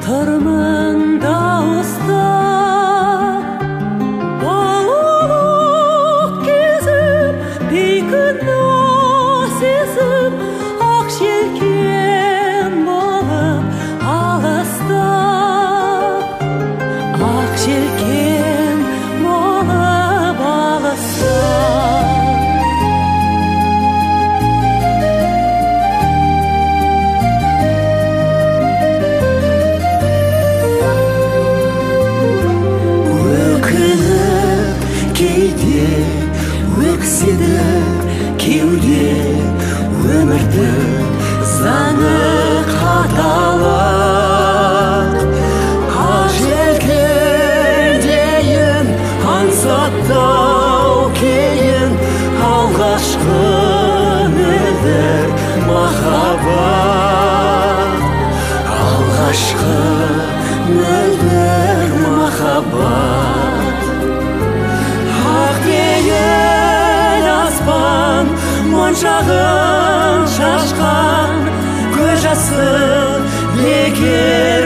тұрмын дауыста балалық кезім бейкүнә сезім ақ желкен болып алыста ақ желкен болып алыста өкседі кеуде өмірдің заңы қаталақ ақ желкендейін аңсаттау кейін алғашқы мөлдір махаббат алғашқы мөлдір махаббат моншағын шашқан көз жасы лекер